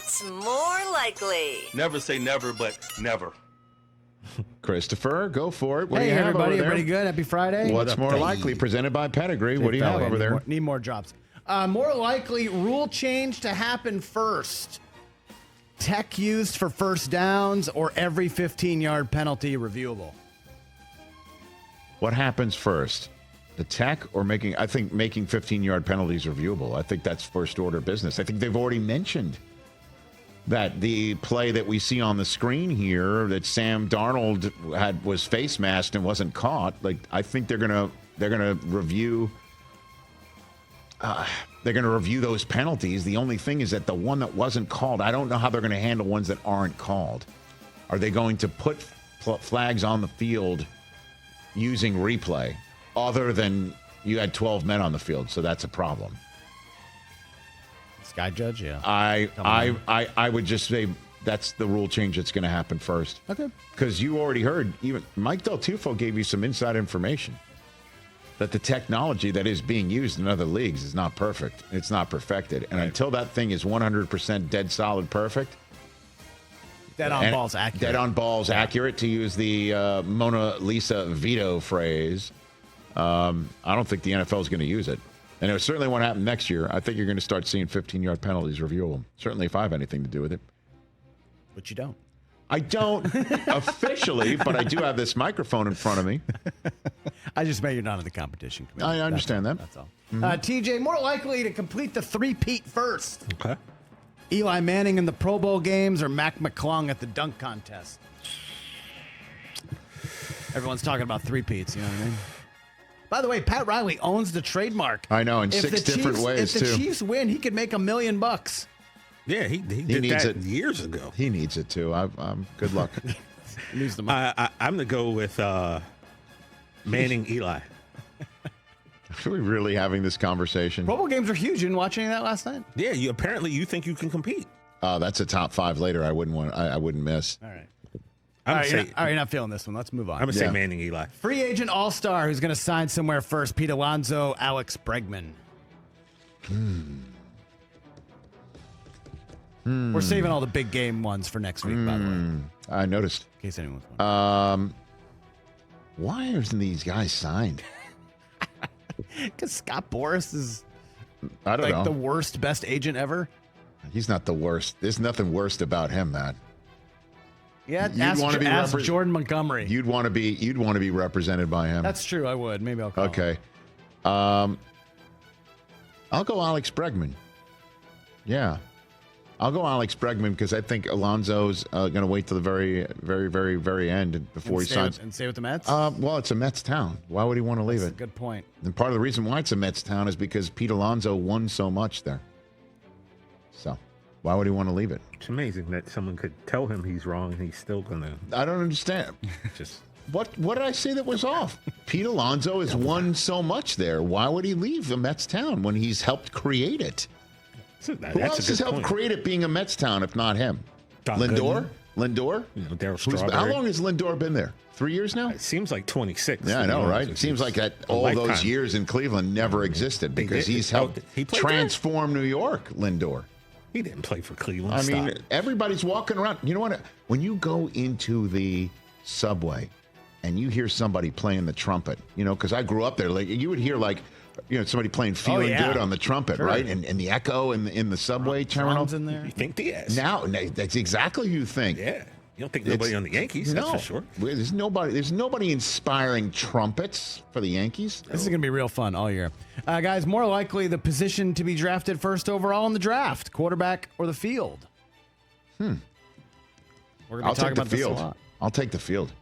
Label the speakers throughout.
Speaker 1: What's more likely?
Speaker 2: Never say never, but never.
Speaker 3: Christopher, go for it. What do
Speaker 4: Hey,
Speaker 3: you have
Speaker 4: everybody.
Speaker 3: over there?
Speaker 4: Everybody good? Happy Friday.
Speaker 3: What's more likely? Presented by Pedigree. What do you have over there?
Speaker 4: Need more drops. More likely rule change to happen first. Tech used for first downs or every 15-yard penalty reviewable?
Speaker 3: What happens first? The tech or making 15-yard penalties reviewable? I think that's first order business. I think they've already mentioned that the play that we see on the screen here that Sam Darnold was face masked and wasn't caught. Like, I think they're gonna review. They're going to review those penalties. The only thing is that the one that wasn't called, I don't know how they're going to handle ones that aren't called. Are they going to put flags on the field using replay other than you had 12 men on the field? So that's a problem.
Speaker 4: Sky Judge, yeah.
Speaker 3: I would just say that's the rule change that's going to happen first.
Speaker 4: Okay.
Speaker 3: Because you already heard, even Mike Del Tufo gave you some inside information that the technology that is being used in other leagues is not perfect. It's not perfected. And until that thing is 100% dead solid perfect.
Speaker 4: Dead on balls accurate.
Speaker 3: Dead on balls accurate, to use the Mona Lisa veto phrase. I don't think the NFL is going to use it. And it certainly won't happen next year. I think you're going to start seeing 15-yard penalties reviewable. Certainly if I have anything to do with it.
Speaker 4: But you don't.
Speaker 3: I don't officially, but I do have this microphone in front of me.
Speaker 4: I just meant you're not in the competition committee.
Speaker 3: I understand that.
Speaker 4: That's all. TJ, more likely to complete the three-peat first.
Speaker 5: Okay.
Speaker 4: Eli Manning in the Pro Bowl games or Mac McClung at the dunk contest? Everyone's talking about three-peats, you know what I mean? By the way, Pat Riley owns the trademark.
Speaker 3: I know, in 6 different ways,
Speaker 4: if
Speaker 3: too.
Speaker 4: If the Chiefs win, he could make $1 million.
Speaker 5: Yeah, he did
Speaker 3: needs
Speaker 5: that
Speaker 3: it.
Speaker 5: years ago.
Speaker 3: He needs it, too. Good luck.
Speaker 4: Needs the money.
Speaker 5: I'm going to go with Manning Eli.
Speaker 3: Are we really having this conversation?
Speaker 4: Pro Bowl games are huge. You didn't watch any of that last night?
Speaker 5: Yeah, you think you can compete.
Speaker 3: That's a top 5 later. I wouldn't miss.
Speaker 4: All right.
Speaker 5: I'm
Speaker 4: All
Speaker 5: going
Speaker 4: right, you're not feeling this one. Let's move on.
Speaker 5: to say Manning Eli.
Speaker 4: Free agent all-star who's going to sign somewhere first. Pete Alonso, Alex Bregman. We're saving all the big game ones for next week, by the way.
Speaker 3: I noticed.
Speaker 4: In case anyone's wondering.
Speaker 3: Why aren't these guys signed?
Speaker 4: Because Scott Boras is
Speaker 3: I don't know.
Speaker 4: the worst, best agent ever.
Speaker 3: He's not the worst. There's nothing worst about him, Matt.
Speaker 4: Yeah,
Speaker 3: You'd
Speaker 4: ask Jordan Montgomery.
Speaker 3: You'd want to be represented by him.
Speaker 4: That's true. I would. Maybe I'll call him.
Speaker 3: Okay. I'll go Alex Bregman. Yeah. I'll go Alex Bregman because I think Alonso's going to wait till the very, very, very, very end before he signs.
Speaker 4: And stay with the Mets?
Speaker 3: Well, it's a Mets town. Why would he want to leave
Speaker 4: That's
Speaker 3: it?
Speaker 4: a good point.
Speaker 3: And part of the reason why it's a Mets town is because Pete Alonso won so much there. So why would he want to leave it?
Speaker 5: It's amazing that someone could tell him he's wrong and he's still going to.
Speaker 3: I don't understand.
Speaker 5: Just
Speaker 3: What did I say that was off? Pete Alonso has won so much there. Why would he leave the Mets town when he's helped create it? Who else has helped create it being a Mets town if not him? Lindor? Lindor?
Speaker 5: Darryl Strawberry.
Speaker 3: How long has Lindor been there? 3 years now?
Speaker 5: It seems like 26.
Speaker 3: Yeah, I know, right? It seems like that all those years in Cleveland never existed because he's helped transform New York, Lindor.
Speaker 5: He didn't play for Cleveland.
Speaker 3: I mean, everybody's walking around. You know what? When you go into the subway and you hear somebody playing the trumpet, because I grew up there, like you would hear somebody playing Feeling Good on the trumpet, right? And the echo in the subway terminal.
Speaker 4: In there.
Speaker 5: You think Diaz.
Speaker 3: Now, that's exactly who you think.
Speaker 5: Yeah. You don't think nobody on the Yankees, that's for sure.
Speaker 3: There's nobody inspiring trumpets for the Yankees.
Speaker 4: This is going to be real fun all year. Guys, more likely the position to be drafted first overall in the draft, quarterback or the field? We're going to be talking about this a lot.
Speaker 3: I'll take the field.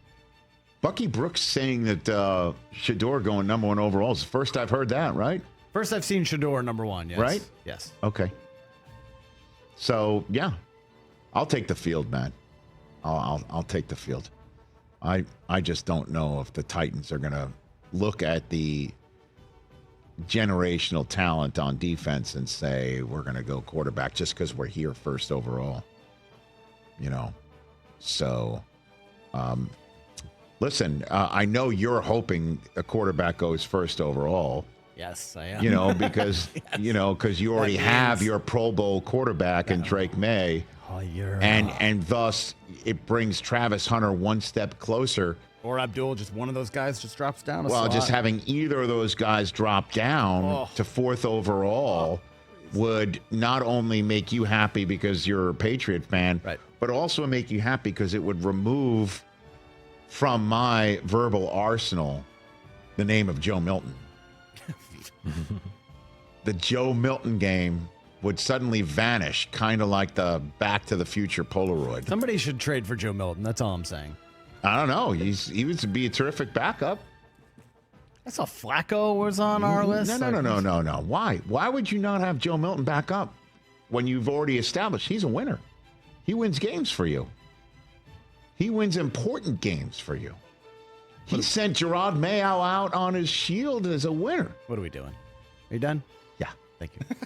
Speaker 3: Bucky Brooks saying that Shador going number 1 overall is the first I've heard that, right?
Speaker 4: First I've seen Shador number 1, yes.
Speaker 3: Right?
Speaker 4: Yes.
Speaker 3: Okay. So, yeah. I'll take the field, Matt. I'll take the field. I just don't know if the Titans are going to look at the generational talent on defense and say we're going to go quarterback just because we're here first overall. So, listen, I know you're hoping a quarterback goes first overall.
Speaker 4: Yes, I am.
Speaker 3: You know, because because you already have your Pro Bowl quarterback in Drake May, and thus it brings Travis Hunter one step closer.
Speaker 4: Or Abdul, just one of those guys just drops down.
Speaker 3: Well, just having either of those guys drop down to 4th overall would not only make you happy because you're a Patriot fan, but also make you happy because it would remove from my verbal arsenal the name of Joe Milton. The Joe Milton game would suddenly vanish, kind of like the Back to the Future Polaroid.
Speaker 4: Somebody should trade for Joe Milton. That's all I'm saying.
Speaker 3: I don't know. He would be a terrific backup.
Speaker 4: I saw Flacco was on our list.
Speaker 3: No. Why? Why would you not have Joe Milton back up when you've already established he's a winner? He wins games for you. He wins important games for you. He sent Gerard Mayo out on his shield as a winner.
Speaker 4: What are we doing? Are you done?
Speaker 3: Yeah.
Speaker 4: Thank you.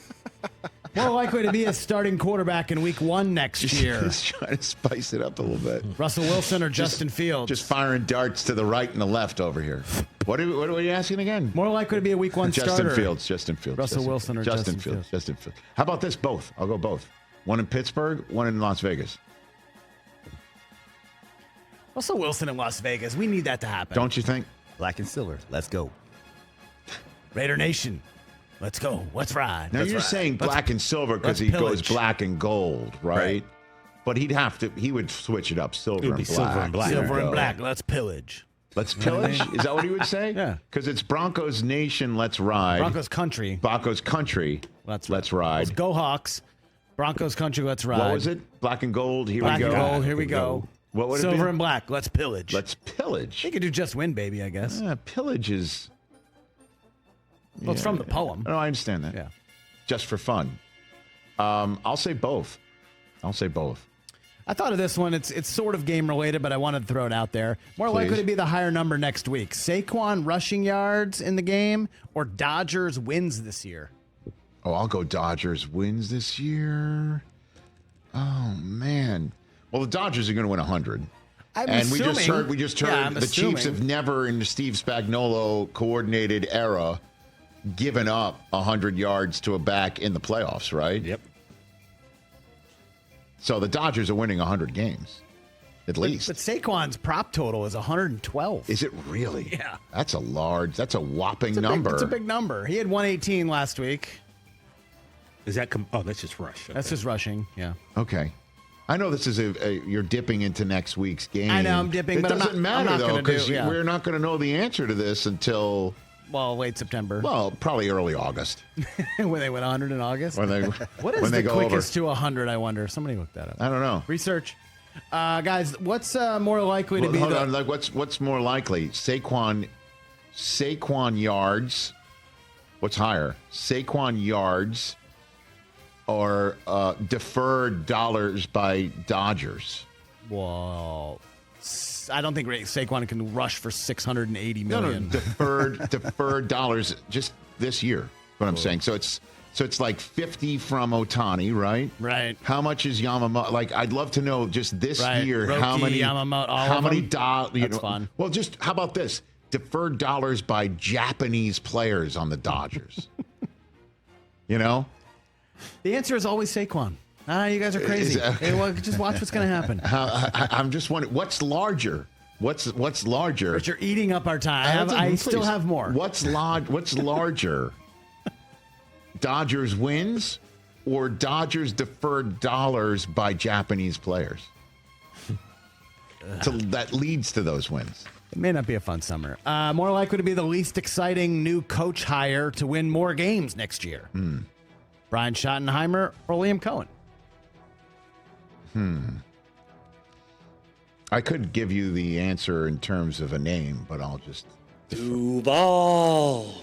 Speaker 4: More likely to be a starting quarterback in week 1 next year.
Speaker 3: Just trying to spice it up a little bit.
Speaker 4: Russell Wilson or Justin Fields?
Speaker 3: Just firing darts to the right and the left over here. What are you asking again?
Speaker 4: More likely to be a week 1 starter.
Speaker 3: Justin Fields.
Speaker 4: Russell Wilson or Justin
Speaker 3: Fields. Justin Fields. How about this? Both. I'll go both. One in Pittsburgh, one in Las Vegas.
Speaker 4: Russell Wilson in Las Vegas. We need that to happen.
Speaker 3: Don't you think?
Speaker 6: Black and silver. Let's go.
Speaker 4: Raider Nation. Let's go. Let's ride.
Speaker 3: Now you're saying black and silver because he goes black and gold, right? But he would switch it up, silver and black.
Speaker 5: Silver and black.
Speaker 4: Silver and black. Let's pillage.
Speaker 3: Let's pillage? Is that what he would say?
Speaker 4: Yeah.
Speaker 3: Because it's Broncos Nation, let's ride.
Speaker 4: Broncos Country.
Speaker 3: Broncos Country, let's ride.
Speaker 4: Let's go Hawks. Broncos Country, let's ride.
Speaker 3: What was it? Black and gold, here
Speaker 4: black
Speaker 3: we go.
Speaker 4: Black and gold, here we go.
Speaker 3: What would
Speaker 4: Silver
Speaker 3: it be?
Speaker 4: and black, let's pillage.
Speaker 3: Let's pillage.
Speaker 4: They could do just win, baby, I guess.
Speaker 3: Pillage is...
Speaker 4: Well, it's from the poem.
Speaker 3: No, I understand that.
Speaker 4: Yeah.
Speaker 3: Just for fun. I'll say both.
Speaker 4: I thought of this one. It's sort of game related, but I wanted to throw it out there. More
Speaker 3: Please.
Speaker 4: likely to be the higher number next week. Saquon rushing yards in the game or Dodgers wins this year?
Speaker 3: Oh, I'll go Dodgers wins this year. Oh, man. Well, the Dodgers are going to win 100. We just heard the Chiefs have never in the Steve Spagnuolo coordinated era given up 100 yards to a back in the playoffs, right?
Speaker 5: Yep.
Speaker 3: So the Dodgers are winning 100 games, at least.
Speaker 4: But Saquon's prop total is 112.
Speaker 3: Is it really?
Speaker 4: Yeah.
Speaker 3: That's a whopping number.
Speaker 4: It's a big number. He had 118 last week.
Speaker 5: Is that that's just rush. Okay.
Speaker 4: That's just rushing, yeah.
Speaker 3: Okay. I know this is you're dipping into next week's game.
Speaker 4: I know I'm dipping, but
Speaker 3: it doesn't matter though because
Speaker 4: yeah.
Speaker 3: we're not going to know the answer to this until
Speaker 4: late September.
Speaker 3: Well, probably early August.
Speaker 4: When they went 100 in August. What is
Speaker 3: when they
Speaker 4: the
Speaker 3: go
Speaker 4: quickest to 100? I wonder. Somebody look that up.
Speaker 3: I don't know.
Speaker 4: Research, guys. What's more likely to be?
Speaker 3: Hold on. Like what's more likely? Saquon yards. What's higher? Saquon yards. Or deferred dollars by Dodgers.
Speaker 4: Well, I don't think Saquon can rush for $680 million.
Speaker 3: No, deferred dollars just this year. What I'm saying. So it's like 50 from Ohtani, right?
Speaker 4: Right.
Speaker 3: How much is Yamamoto? Like, I'd love to know just this year
Speaker 4: Roki,
Speaker 3: how many
Speaker 4: Yamamoto,
Speaker 3: how many dollars.
Speaker 4: That's fun.
Speaker 3: Well, just how about this? Deferred dollars by Japanese players on the Dodgers. You know.
Speaker 4: The answer is always Saquon. You guys are crazy. Just watch what's going to happen.
Speaker 3: I'm just wondering, what's larger? What's larger?
Speaker 4: But you're eating up our time. I still have more.
Speaker 3: What's larger? Dodgers wins or Dodgers deferred dollars by Japanese players? So that leads to those wins.
Speaker 4: It may not be a fun summer. More likely to be the least exciting new coach hire to win more games next year. Brian Schottenheimer or Liam Cohen?
Speaker 3: I could give you the answer in terms of a name, but I'll just...
Speaker 6: Duval.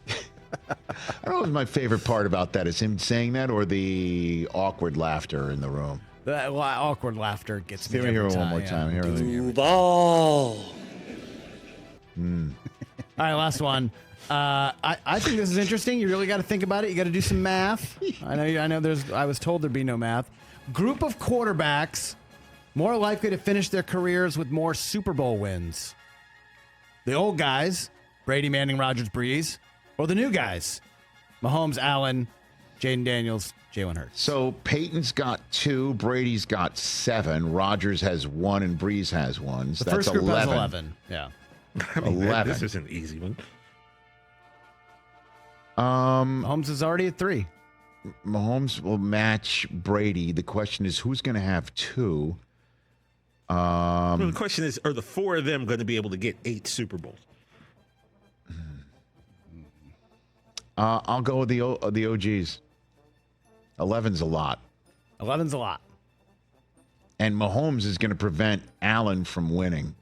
Speaker 3: I don't know what my favorite part about that is him saying that or the awkward laughter in the room.
Speaker 4: The awkward laughter gets me every
Speaker 3: hear it
Speaker 4: time.
Speaker 3: one more time. Here we go.
Speaker 6: Duval.
Speaker 4: All right, last one. I think this is interesting. You really got to think about it. You got to do some math. I know. I was told there'd be no math. Group of quarterbacks more likely to finish their careers with more Super Bowl wins. The old guys, Brady, Manning, Rodgers, Breeze, Or the new guys. Mahomes, Allen, Jaden Daniels, Jalen Hurts.
Speaker 3: So Peyton's got 2, Brady's got 7, Rodgers has 1, and Breeze has 1. So
Speaker 4: The
Speaker 3: that's
Speaker 4: first group
Speaker 3: 11.
Speaker 4: has 11. Yeah.
Speaker 5: I mean,
Speaker 3: 11.
Speaker 5: this is an easy one.
Speaker 4: Mahomes is already at 3.
Speaker 3: Mahomes will match Brady. The question is, who's going to have 2?
Speaker 5: Well, the question is, are the 4 of them going to be able to get 8 Super Bowls?
Speaker 3: I'll go with the OGs. 11's a lot.
Speaker 4: 11's a lot.
Speaker 3: And Mahomes is going to prevent Allen from winning.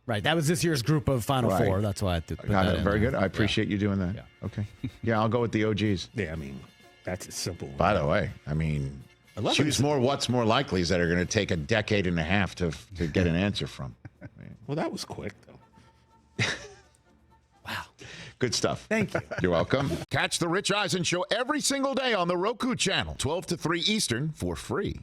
Speaker 4: Right. That was this year's group of Final
Speaker 3: Right.
Speaker 4: Four. That's why I put
Speaker 3: Got
Speaker 4: that
Speaker 3: it.
Speaker 4: in
Speaker 3: Very
Speaker 4: there.
Speaker 3: good. I appreciate you doing that.
Speaker 4: Yeah.
Speaker 3: Okay. Yeah, I'll go with the OGs.
Speaker 5: Yeah, I mean, that's a simple one.
Speaker 3: By the way, I mean,
Speaker 4: 11
Speaker 3: choose more what's more likelies that are going to take a decade and a half to get an answer from.
Speaker 5: Well, that was quick, though.
Speaker 4: Wow.
Speaker 3: Good stuff.
Speaker 4: Thank you.
Speaker 3: You're welcome. Catch the Rich Eisen Show every single day on the Roku channel, 12 to 3 Eastern, for free.